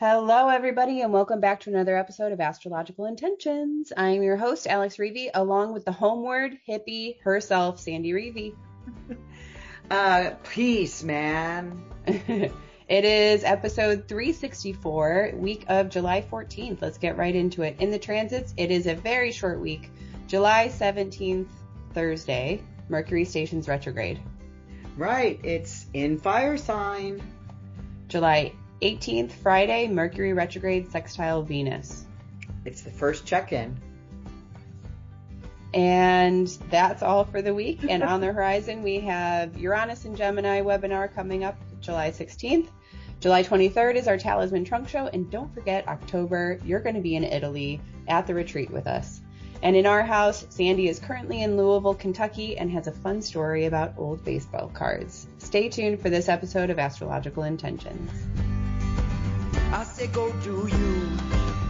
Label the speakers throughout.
Speaker 1: Hello, everybody, and welcome back to another episode of Astrological Intentions. I'm your host, Alex Reevy, along with the homeward hippie herself, Sandy Reevy.
Speaker 2: Peace, man.
Speaker 1: It is episode 364, week of July 14th. Let's get right into it. In the transits, it is a very short week. July 17th, Thursday, Mercury stations retrograde.
Speaker 2: Right, it's in fire sign.
Speaker 1: July 18th, Friday, Mercury retrograde, sextile Venus.
Speaker 2: It's the first check-in.
Speaker 1: And that's all for the week. And on the horizon, we have Uranus and Gemini webinar coming up July 16th. July 23rd is our Talisman trunk show. And don't forget, October, you're going to be in Italy at the retreat with us. And in our house, Sandy is currently in Louisville, Kentucky, and has a fun story about old baseball cards. Stay tuned for this episode of Astrological Intentions.
Speaker 3: I say go do you.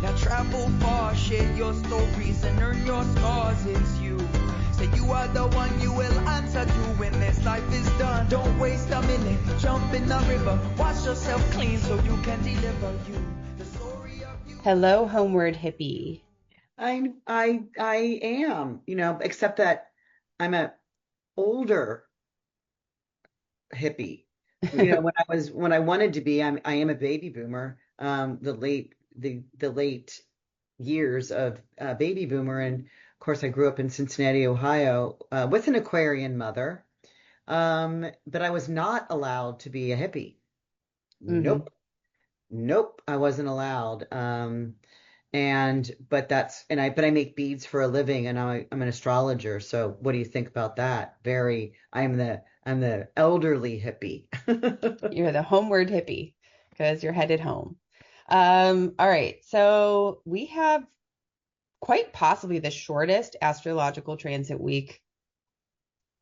Speaker 3: Now travel far, share your stories and earn your scars. It's you. Say you are the one you will answer to when this life is done. Don't waste a minute, jump in the river, wash yourself clean so you can deliver you. The story of you.
Speaker 1: Hello, homeward hippie.
Speaker 2: I am, except that I'm a older hippie. When I wanted to be, I am a baby boomer. The late years of baby boomer, and of course I grew up in Cincinnati, Ohio, with an Aquarian mother. But I was not allowed to be a hippie.
Speaker 1: Mm-hmm.
Speaker 2: Nope, I wasn't allowed. But I make beads for a living, and I'm an astrologer. So what do you think about that? I'm the elderly hippie.
Speaker 1: You're the homeward hippie because you're headed home. All right. So we have quite possibly the shortest astrological transit week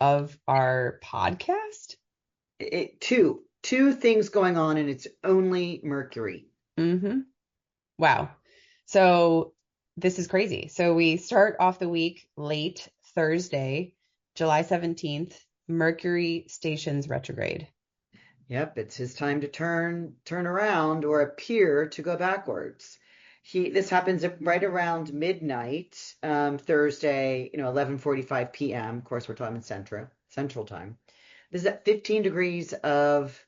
Speaker 1: of our podcast.
Speaker 2: Two things going on, and it's only Mercury.
Speaker 1: Mm-hmm. Wow. So this is crazy. So we start off the week late Thursday, July 17th, Mercury stations retrograde.
Speaker 2: Yep, it's his time to turn around or appear to go backwards. This happens right around midnight, Thursday, 11:45 p.m. Of course, we're talking Central Time. This is at 15 degrees of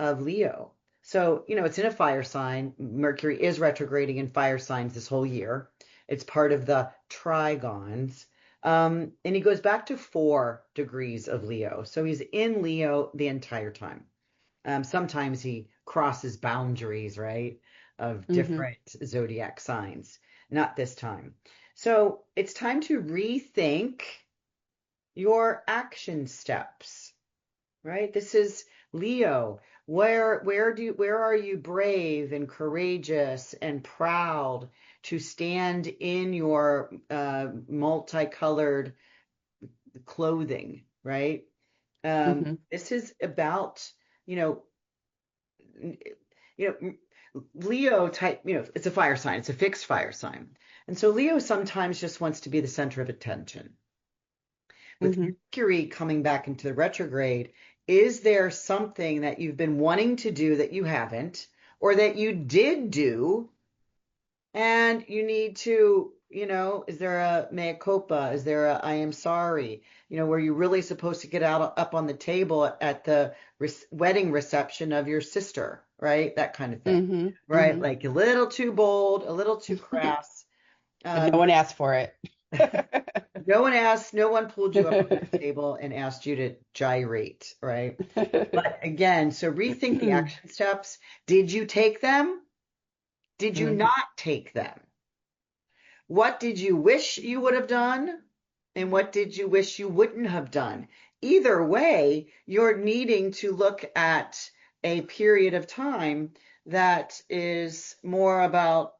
Speaker 2: Leo. So, it's in a fire sign. Mercury is retrograding in fire signs this whole year. It's part of the trigons. And he goes back to 4 degrees of Leo. So he's in Leo the entire time. Sometimes he crosses boundaries, right, of different zodiac signs. Not this time. So it's time to rethink your action steps, right? This is Leo. Where are you brave and courageous and proud to stand in your multicolored clothing, right? This is about Leo type, it's a fire sign, it's a fixed fire sign. And so Leo sometimes just wants to be the center of attention. With Mercury coming back into the retrograde, is there something that you've been wanting to do that you haven't, or that you did do, and you need to, is there a mea culpa? Is there a I am sorry? Were you really supposed to get up on the table at the wedding reception of your sister, right? That kind of thing, right? Like a little too bold, a little too crass.
Speaker 1: No one asked for it.
Speaker 2: No one pulled you up on the table and asked you to gyrate, right? But again, so rethink the action steps. Did you take them? Did you not take them? What did you wish you would have done? And what did you wish you wouldn't have done? Either way, you're needing to look at a period of time that is more about,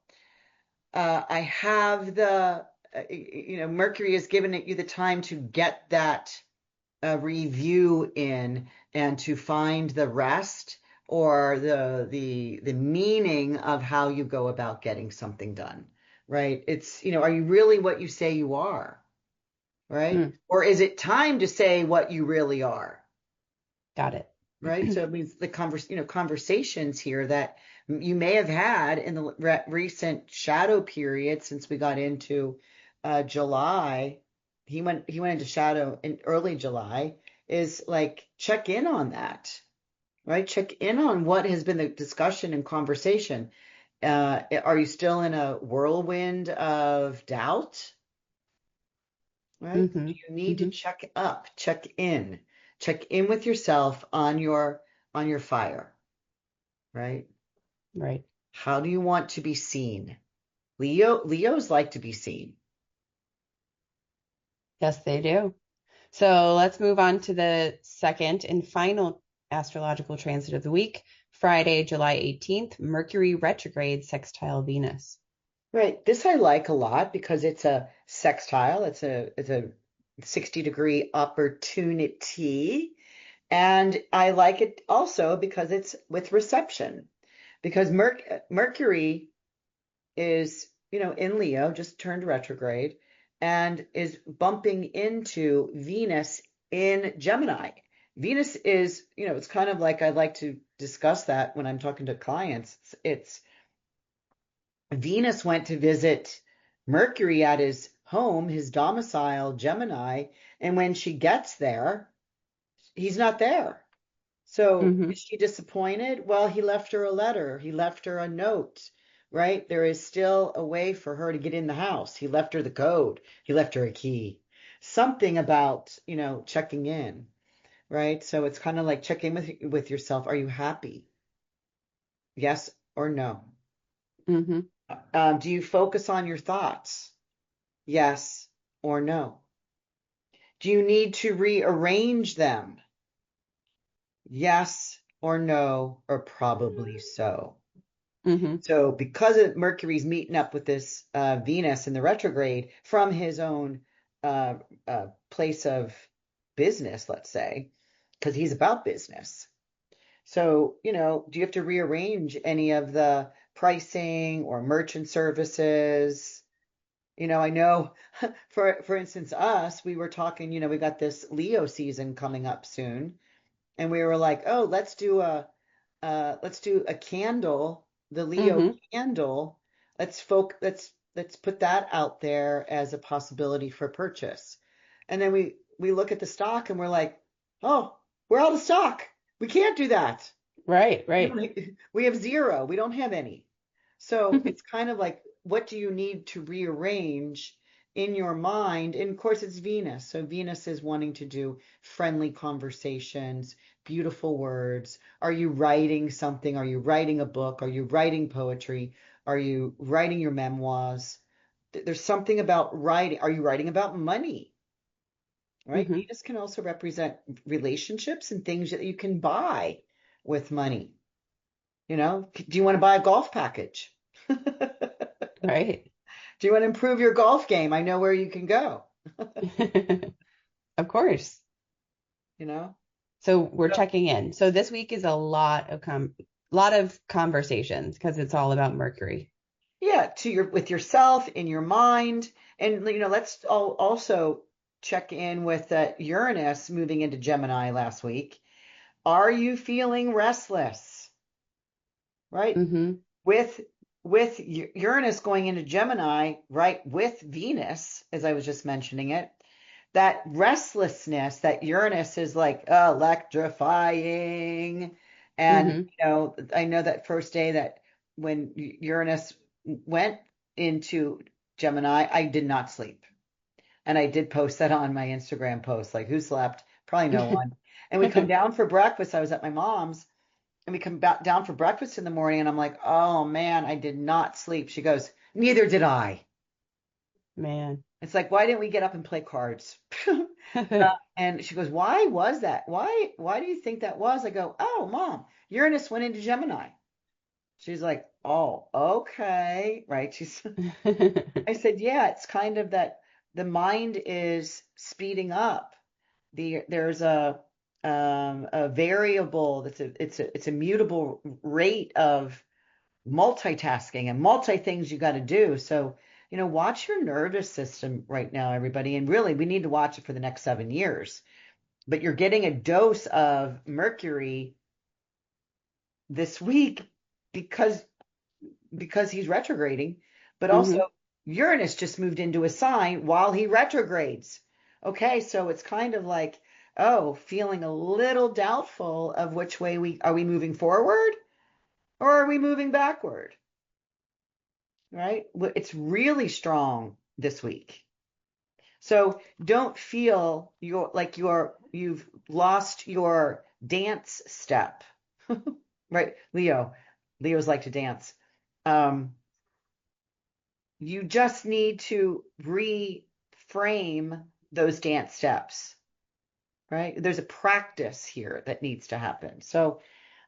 Speaker 2: I have the, Mercury has given you the time to get that review in and to find the rest or the meaning of how you go about getting something done, right? It's, are you really what you say you are, right? Or is it time to say what you really are?
Speaker 1: Got it.
Speaker 2: Right. So it means the conversations here that you may have had in the recent shadow period since we got into July. He went into shadow in early July. Is like check in on that, right? Check in on what has been the discussion and conversation. Are you still in a whirlwind of doubt? Right?
Speaker 1: Mm-hmm.
Speaker 2: Do you need to
Speaker 1: Mm-hmm.
Speaker 2: check in with yourself on your fire, right?
Speaker 1: Right.
Speaker 2: How do you want to be seen? Leos like to be seen.
Speaker 1: Yes, they do. So let's move on to the second and final astrological transit of the week, Friday, July 18th, Mercury retrograde sextile Venus.
Speaker 2: Right. This I like a lot because it's a sextile. It's a 60-degree opportunity. And I like it also because it's with reception. Because Mercury is, in Leo, just turned retrograde, and is bumping into Venus in Gemini. Venus is, it's kind of like I like to discuss that when I'm talking to clients. It's Venus went to visit Mercury at his home, his domicile, Gemini, and when she gets there, he's not there. So
Speaker 1: Mm-hmm.
Speaker 2: is she disappointed? Well, he left her a letter. He left her a note, right? There is still a way for her to get in the house. He left her the code. He left her a key. Something about, checking in, right? So it's kind of like check in with yourself. Are you happy? Yes or no?
Speaker 1: Mm-hmm.
Speaker 2: Do you focus on your thoughts? Yes or no? Do you need to rearrange them? Yes or no, or probably so.
Speaker 1: Mm-hmm.
Speaker 2: So because Mercury's meeting up with this Venus in the retrograde from his own uh, place of business, let's say, because he's about business. So, do you have to rearrange any of the pricing or merchant services? I know for instance, we were talking, we got this Leo season coming up soon, and we were like, oh, let's do a candle, the Leo
Speaker 1: Mm-hmm.
Speaker 2: candle. Let's put that out there as a possibility for purchase. And then we look at the stock and we're like, oh, we're out of stock. We can't do that.
Speaker 1: Right,
Speaker 2: We
Speaker 1: right.
Speaker 2: don't, we have zero. We don't have any. So it's kind of like, what do you need to rearrange in your mind? And of course, it's Venus. So Venus is wanting to do friendly conversations, beautiful words. Are you writing something? Are you writing a book? Are you writing poetry? Are you writing your memoirs? There's something about writing. Are you writing about money? Right?
Speaker 1: Mm-hmm.
Speaker 2: Venus can also represent relationships and things that you can buy with money. Do you want to buy a golf package? Do
Speaker 1: Right.
Speaker 2: you want to improve your golf game? I know where you can go,
Speaker 1: Of course.
Speaker 2: you know?
Speaker 1: So we're
Speaker 2: So,
Speaker 1: checking in. So this week is a lot of conversations because it's all about Mercury.
Speaker 2: yeah, with yourself in your mind. And, let's also check in with Uranus moving into Gemini last week. Are you feeling restless? Right?
Speaker 1: Mm-hmm.
Speaker 2: With Uranus going into Gemini, right, with Venus, as I was just mentioning it, that restlessness, that Uranus is like electrifying. And,
Speaker 1: Mm-hmm.
Speaker 2: I know that first day that when Uranus went into Gemini, I did not sleep. And I did post that on my Instagram post, like, who slept? Probably no one. And we come down for breakfast. I was at my mom's, and we come back down for breakfast in the morning, and I'm like, oh man, I did not sleep. She goes, neither did I.
Speaker 1: Man.
Speaker 2: It's like, why didn't we get up and play cards? And she goes, why was that? Why do you think that was? I go, oh, Mom, Uranus went into Gemini. She's like, oh, okay. Right. I said, yeah, it's kind of that the mind is speeding up. There's a variable it's a mutable rate of multitasking and multi things you got to do. So, watch your nervous system right now, everybody. And really, we need to watch it for the next 7 years. But you're getting a dose of Mercury this week because he's retrograding, but
Speaker 1: Mm-hmm.
Speaker 2: also Uranus just moved into a sign while he retrogrades. Okay, so it's kind of like, oh, feeling a little doubtful of which way are we moving forward or are we moving backward? Right? It's really strong this week. So don't feel you've lost your dance step. Right? Leos like to dance. You just need to reframe those dance steps, right? There's a practice here that needs to happen. So,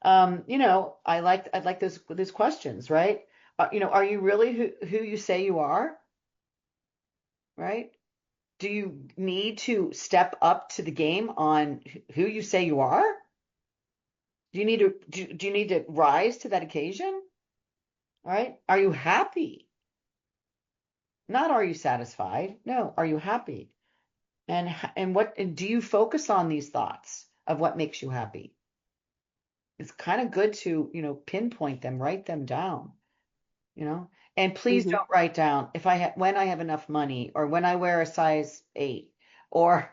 Speaker 2: I'd like those questions, right? Are you really who you say you are, right? Do you need to step up to the game on who you say you are? Do you need to rise to that occasion? Right? Are you happy? Not are you satisfied? No, are you happy? And do you focus on these thoughts of what makes you happy? It's kind of good to, pinpoint them, write them down, you know. And please
Speaker 1: Mm-hmm.
Speaker 2: don't write down when I have enough money or when I wear a size 8 or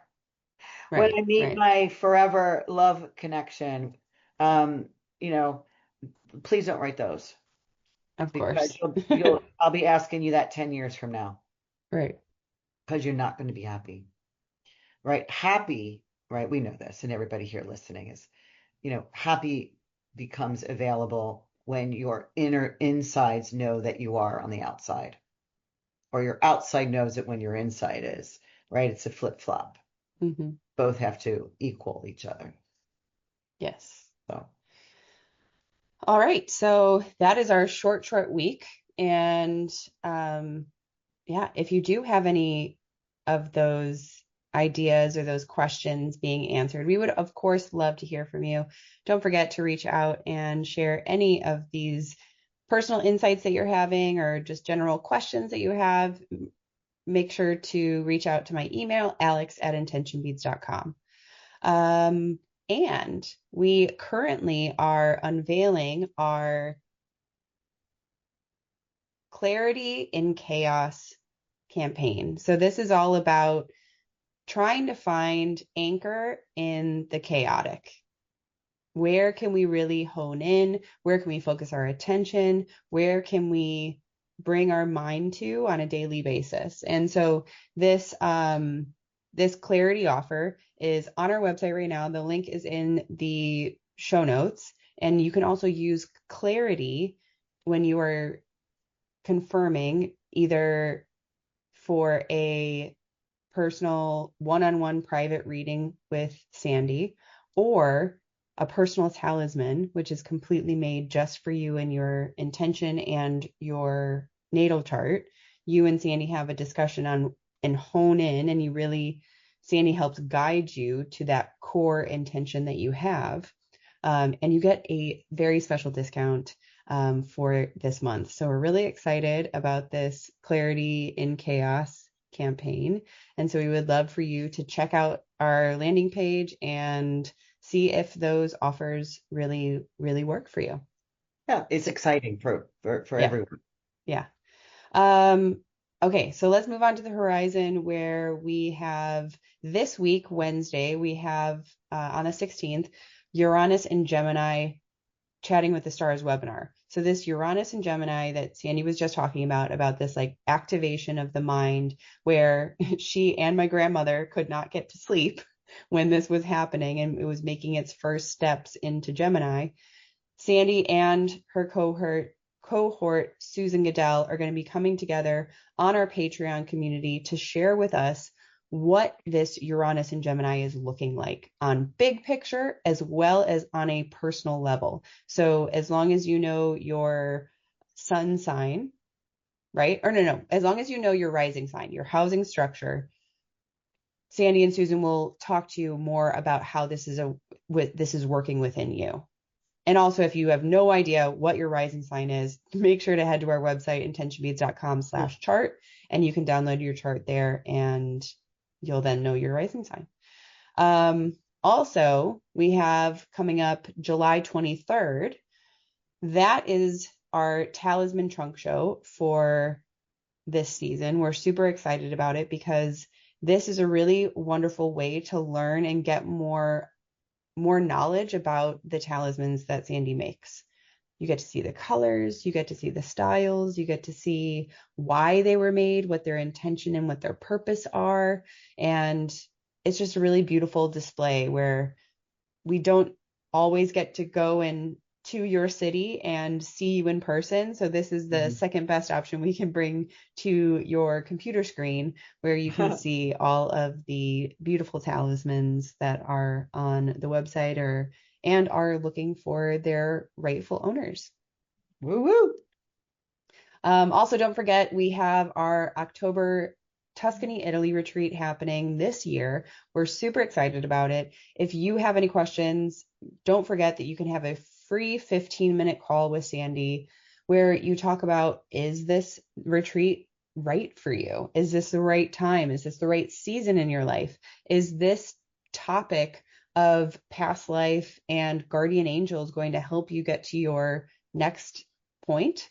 Speaker 2: when I
Speaker 1: Right,
Speaker 2: meet
Speaker 1: right.
Speaker 2: my forever love connection. Um, you know, please don't write those
Speaker 1: Of
Speaker 2: because
Speaker 1: course.
Speaker 2: I'll be asking you that 10 years from now
Speaker 1: Right.
Speaker 2: because you're not going to be happy. Right? Happy, right? We know this, and everybody here listening is, happy becomes available when your insides know that you are on the outside, or your outside knows it when your inside is, right? It's a flip-flop.
Speaker 1: Mm-hmm.
Speaker 2: Both have to equal each other.
Speaker 1: Yes.
Speaker 2: So,
Speaker 1: All right. So that is our short week. And yeah, if you do have any of those ideas or those questions being answered, we would, of course, love to hear from you. Don't forget to reach out and share any of these personal insights that you're having or just general questions that you have. Make sure to reach out to my email, alex@intentionbeads.com. And we currently are unveiling our Clarity in Chaos campaign. So this is all about trying to find anchor in the chaotic. Where can we really hone in? Where can we focus our attention? Where can we bring our mind to on a daily basis? And so this clarity offer is on our website right now. The link is in the show notes, and you can also use clarity when you are confirming either for a personal one-on-one private reading with Sandy or a personal talisman, which is completely made just for you and your intention and your natal chart. You and Sandy have a discussion on and hone in, and Sandy helps guide you to that core intention that you have. And you get a very special discount for this month. So we're really excited about this Clarity in Chaos campaign. And so we would love for you to check out our landing page and see if those offers really, really work for you.
Speaker 2: yeah, it's exciting for
Speaker 1: Yeah.
Speaker 2: everyone.
Speaker 1: Yeah. Okay, so let's move on to the horizon where we have this week, Wednesday, we have on the 16th, Uranus and Gemini chatting with the stars webinar. So this Uranus and Gemini that Sandy was just talking about this like activation of the mind where she and my grandmother could not get to sleep when this was happening and it was making its first steps into Gemini. Sandy and her cohort Susan Goodell are going to be coming together on our Patreon community to share with us what this Uranus and Gemini is looking like on big picture as well as on a personal level. So as long as you know your sun sign, right? Or no, as long as you know your rising sign, your housing structure, Sandy and Susan will talk to you more about how this is working within you. And also, if you have no idea what your rising sign is, make sure to head to our website, intentionbeads.com/chart, and you can download your chart there and you'll then know your rising sign. Also, we have coming up July 23rd, that is our Talisman trunk show for this season. We're super excited about it because this is a really wonderful way to learn and get more knowledge about the talismans that Sandy makes. You get to see the colors, you get to see the styles, you get to see why they were made, what their intention and what their purpose are. And it's just a really beautiful display where we don't always get to go in to your city and see you in person. So this is the second best option we can bring to your computer screen, where you can see all of the beautiful talismans that are on the website and are looking for their rightful owners.
Speaker 2: Woo woo.
Speaker 1: Also, don't forget, we have our October Tuscany, Italy retreat happening this year. We're super excited about it. If you have any questions, don't forget that you can have a free 15-minute call with Sandy where you talk about, is this retreat right for you? Is this the right time? Is this the right season in your life? Is this topic of past life and guardian angels going to help you get to your next point?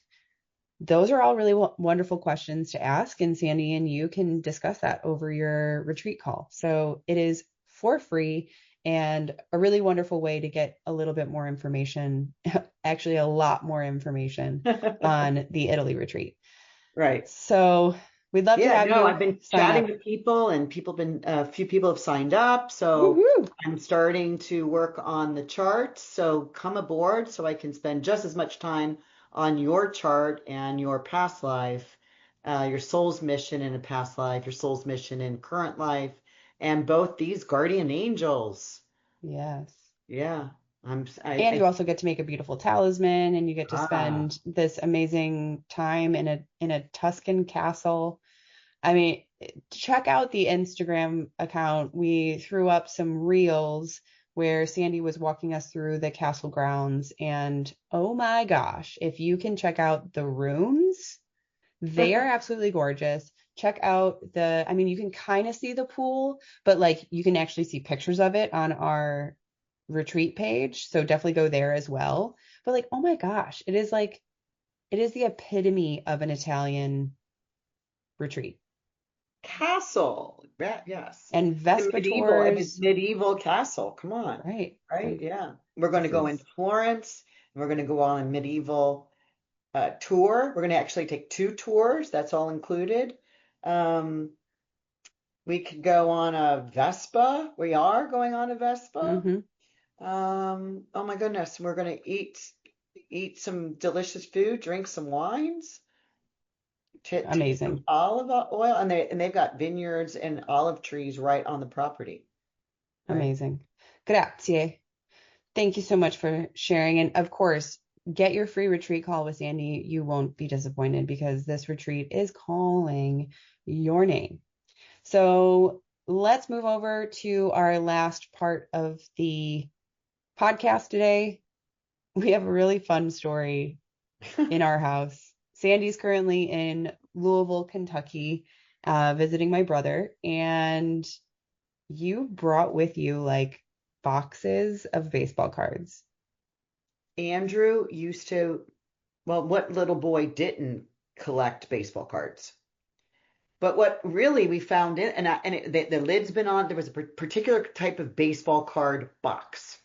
Speaker 1: Those are all really wonderful questions to ask, and Sandy and you can discuss that over your retreat call. So it is for free and a really wonderful way to get a little bit more information, actually a lot more information on the Italy retreat.
Speaker 2: Right.
Speaker 1: So we'd love to have you.
Speaker 2: I've been chatting with people, and a few people have signed up. So
Speaker 1: Woo-hoo.
Speaker 2: I'm starting to work on the charts. So come aboard so I can spend just as much time on your chart and your past life, your soul's mission in a past life, your soul's mission in current life, and both these guardian angels.
Speaker 1: Yes.
Speaker 2: Yeah.
Speaker 1: And you also get to make a beautiful talisman, and you get to spend this amazing time in a Tuscan castle. I mean, check out the Instagram account. We threw up some reels where Sandy was walking us through the castle grounds, and oh my gosh, if you can check out the rooms, they are absolutely gorgeous. Check out you can kind of see the pool, but like you can actually see pictures of it on our retreat page. So definitely go there as well. But like, oh my gosh, it is the epitome of an Italian retreat.
Speaker 2: Castle. Yes.
Speaker 1: And Vespa tours.
Speaker 2: Medieval castle. Come on.
Speaker 1: Right.
Speaker 2: Right. Yeah. We're going to go into Florence, and we're going to go on a medieval tour. We're going to actually take 2 tours. That's all included. We could go on a Vespa. We are going on a Vespa.
Speaker 1: Mm-hmm.
Speaker 2: Oh my goodness. We're going to eat some delicious food, drink some wines.
Speaker 1: Amazing.
Speaker 2: Olive oil, and they've got vineyards and olive trees right on the property. Right?
Speaker 1: Amazing. Grazie. Thank you so much for sharing. And of course, get your free retreat call with Sandy. You won't be disappointed because this retreat is calling your name. So let's move over to our last part of the podcast today. We have a really fun story in our house. Sandy's currently in Louisville, Kentucky, visiting my brother, and you brought with you like boxes of baseball cards.
Speaker 2: Andrew used to, well, what little boy didn't collect baseball cards? But what really we found the lid's been on, there was a particular type of baseball card box.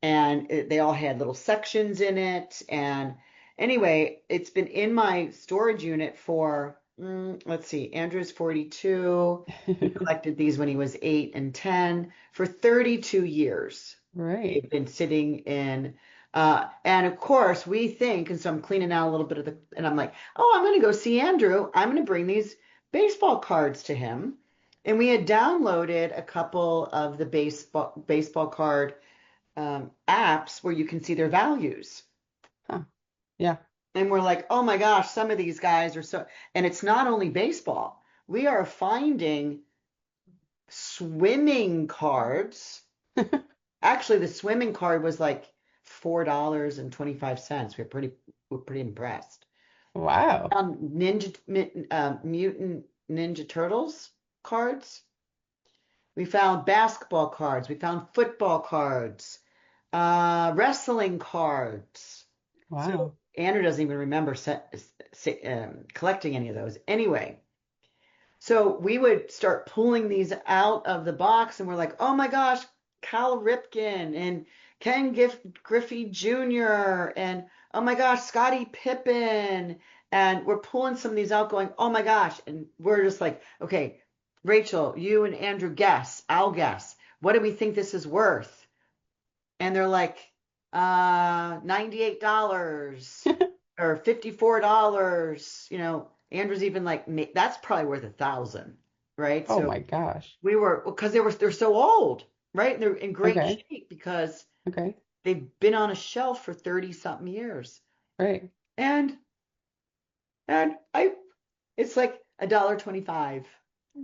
Speaker 2: And they all had little sections in it. And anyway, it's been in my storage unit for, let's see, Andrew's 42. He collected these when he was 8 and 10 for 32 years.
Speaker 1: Right.
Speaker 2: They've been sitting in, and of course we think, and so I'm cleaning out a little bit and I'm like, oh, I'm going to go see Andrew. I'm going to bring these baseball cards to him. And we had downloaded a couple of the baseball card apps where you can see their values.
Speaker 1: Huh. Yeah.
Speaker 2: And we're like, oh my gosh, some of these guys are so, and it's not only baseball. We are finding swimming cards. Actually, the swimming card was like $4.25. We're pretty impressed.
Speaker 1: Wow.
Speaker 2: Mutant Ninja Turtles cards. We found basketball cards. We found football cards. Wrestling cards. So
Speaker 1: Wow.
Speaker 2: Andrew doesn't even remember collecting any of those. Anyway, so we would start pulling these out of the box, and we're like, oh my gosh, Cal Ripken and Griffey Jr. and oh my gosh, Scottie Pippen. And we're pulling some of these out going, oh my gosh. And we're just like, okay, Rachel, you and Andrew guess. I'll guess. What do we think this is worth? And they're like, $98 or $54. Andrew's even like, that's probably worth 1,000, right?
Speaker 1: Oh
Speaker 2: So
Speaker 1: my gosh.
Speaker 2: because they're so old, right? They're in great
Speaker 1: Okay.
Speaker 2: shape because
Speaker 1: Okay.
Speaker 2: they've been on a shelf for 30 something years.
Speaker 1: Right.
Speaker 2: And it's like $1.25.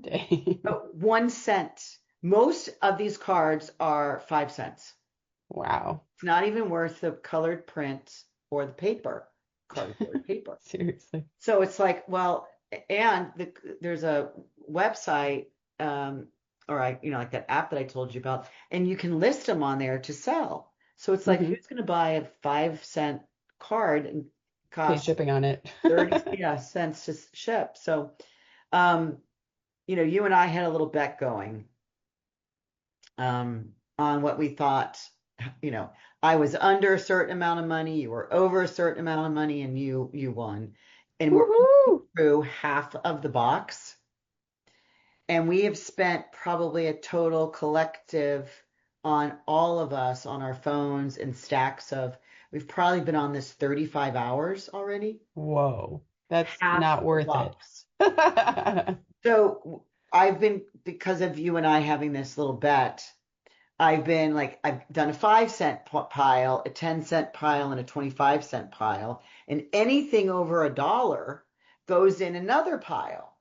Speaker 1: Dang.
Speaker 2: 1 cent. Most of these cards are 5 cents.
Speaker 1: Wow.
Speaker 2: It's not even worth the colored print or the paper, cardboard paper.
Speaker 1: Seriously.
Speaker 2: So it's like, well, and there's a website, like that app that I told you about, and you can list them on there to sell. So it's like,
Speaker 1: Mm-hmm.
Speaker 2: who's going to buy a 5 cent card and
Speaker 1: Pay
Speaker 2: cost
Speaker 1: shipping on it.
Speaker 2: 30 cents to ship? So, you and I had a little bet going, on what we thought, I was under a certain amount of money, you were over a certain amount of money, and you won. And we're
Speaker 1: Woohoo!
Speaker 2: through half of the box. And we have spent probably a total collective on all of us on our phones and we've probably been on this 35 hours already.
Speaker 1: Whoa. That's
Speaker 2: Half
Speaker 1: not
Speaker 2: the
Speaker 1: worth
Speaker 2: box.
Speaker 1: it.
Speaker 2: So because of you and I having this little bet, I've done a 5 cent pile, a 10 cent pile, and a 25 cent pile. And anything over $1 goes in another pile.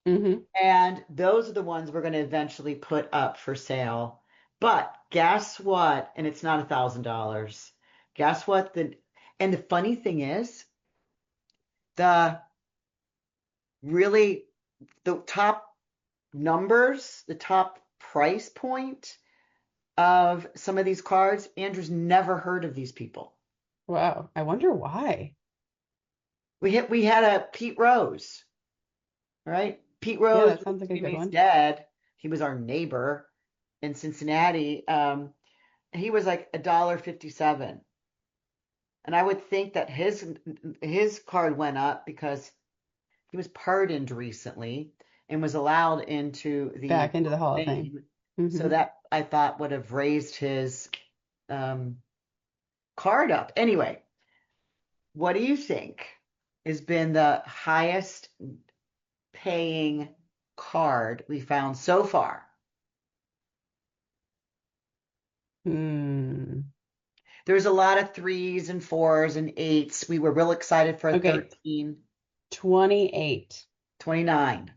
Speaker 1: Mm-hmm.
Speaker 2: And those are the ones we're going to eventually put up for sale. But guess what? And it's not $1,000. Guess what? And the funny thing is, the top numbers, the top price point of some of these cards, Andrew's never heard of these people.
Speaker 1: Wow. I wonder why.
Speaker 2: We had a Pete Rose, right? Pete
Speaker 1: Yeah,
Speaker 2: Rose,
Speaker 1: that sounds like a good
Speaker 2: he's
Speaker 1: one.
Speaker 2: dead. He was our neighbor in Cincinnati. He was like $1.57. And I would think that his card went up because he was pardoned recently and was allowed into the
Speaker 1: Back into the Hall of Fame.
Speaker 2: Fame.
Speaker 1: Mm-hmm.
Speaker 2: So that I thought would have raised his card up. Anyway, what do you think has been the highest paying card we found so far? There's a lot of 3s and 4s and 8s. We were real excited for a
Speaker 1: Okay.
Speaker 2: 13.
Speaker 1: 28.
Speaker 2: 29.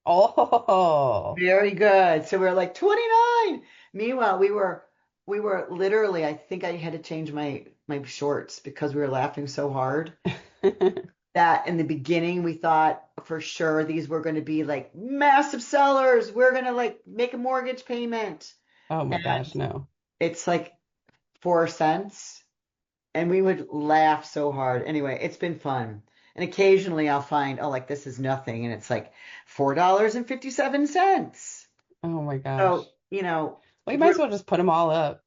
Speaker 1: Oh.
Speaker 2: Very good. So we were like 29. Meanwhile, we were literally, I think I had to change my shorts because we were laughing so hard that in the beginning we thought for sure these were going to be like massive sellers. We're going to like make a mortgage payment.
Speaker 1: Oh my
Speaker 2: And
Speaker 1: gosh, no.
Speaker 2: it's like 4 cents. And we would laugh so hard. Anyway, it's been fun. And occasionally I'll find, oh, like this is nothing. And it's like $4.57.
Speaker 1: Oh my gosh.
Speaker 2: So,
Speaker 1: Well, you might as well just put them all up.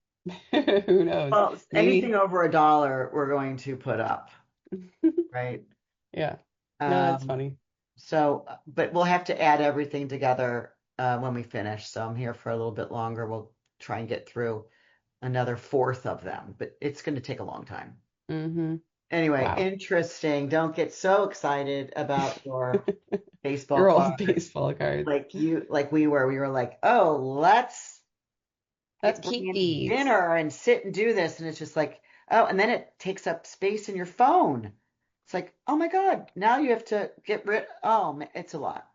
Speaker 1: Who knows?
Speaker 2: well,
Speaker 1: Maybe.
Speaker 2: anything over $1 we're going to put up, right?
Speaker 1: Yeah. No, that's funny.
Speaker 2: So, but we'll have to add everything together when we finish. So I'm here for a little bit longer. We'll try and get through another fourth of them, but it's going to take a long time.
Speaker 1: Mm-hmm.
Speaker 2: Anyway,
Speaker 1: Wow.
Speaker 2: interesting. Don't get so excited about your baseball
Speaker 1: Your old
Speaker 2: cards
Speaker 1: baseball cards.
Speaker 2: like we were. We were like, oh, let's
Speaker 1: keep
Speaker 2: bring in
Speaker 1: these.
Speaker 2: dinner and sit and do this. And it's just like, oh, and then it takes up space in your phone. It's like, oh my God, now you have to get rid. Oh, it's a lot.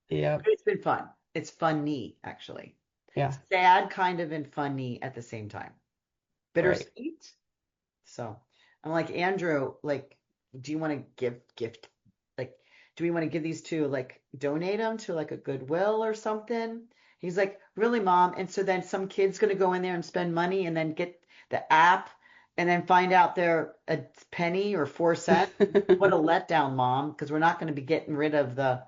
Speaker 1: Yeah.
Speaker 2: It's been fun. It's funny, actually.
Speaker 1: Yeah.
Speaker 2: Sad kind of and funny at the same time. Bittersweet. Right. So I'm like, Andrew, like, do you want to gift? Like, do we want to give these to like donate them to like a Goodwill or something? He's like, really, Mom? And so then some kid's going to go in there and spend money and then get the app and then find out they're a penny or 4 cents. What a letdown, Mom, because we're not going to be getting rid of the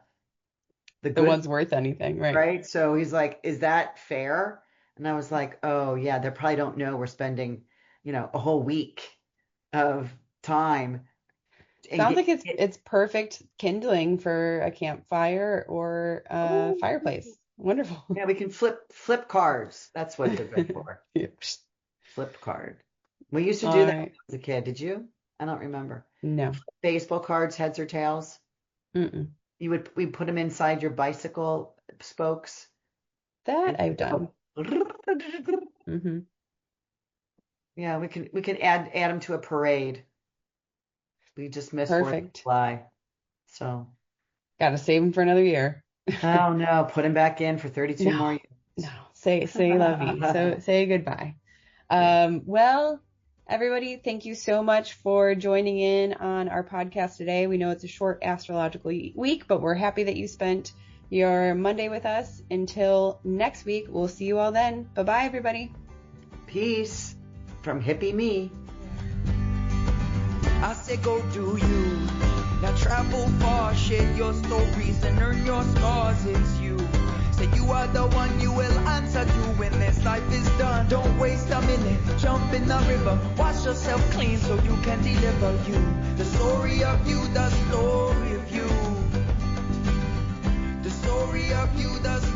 Speaker 1: The
Speaker 2: good,
Speaker 1: one's worth anything, right?
Speaker 2: right? So he's like, is that fair? And I was like, oh yeah, they probably don't know we're spending, a whole week of time.
Speaker 1: Sounds like it's perfect kindling for a campfire or a fireplace. Wonderful.
Speaker 2: Yeah, we can flip cards. That's what they're good for.
Speaker 1: Yep.
Speaker 2: Flip card. We used to
Speaker 1: All
Speaker 2: do that when
Speaker 1: right.
Speaker 2: I was a kid. Did you? I don't remember.
Speaker 1: No.
Speaker 2: Baseball cards, heads or tails.
Speaker 1: Mm-mm.
Speaker 2: We put them inside your bicycle spokes.
Speaker 1: That I've done. Mm-hmm.
Speaker 2: Yeah, we can add them to a parade. We just missed 4th of
Speaker 1: Perfect.
Speaker 2: July. So,
Speaker 1: Got to save them for another year.
Speaker 2: oh no, put them back in for 32 more years.
Speaker 1: No. Say love you. So say goodbye. Well, everybody, thank you so much for joining in on our podcast today. We know it's a short astrological week, but we're happy that you spent your Monday with us. Until next week, we'll see you all then. Bye-bye, everybody.
Speaker 2: Peace from hippie me.
Speaker 3: I say go do you. Now travel far, share your stories and earn your scars. It's you. Say you are the one, you will answer to when this life is done. Don't waste a minute, jump in the river. Wash yourself clean so you can deliver you. The story of you, the story of you. The story of you, the story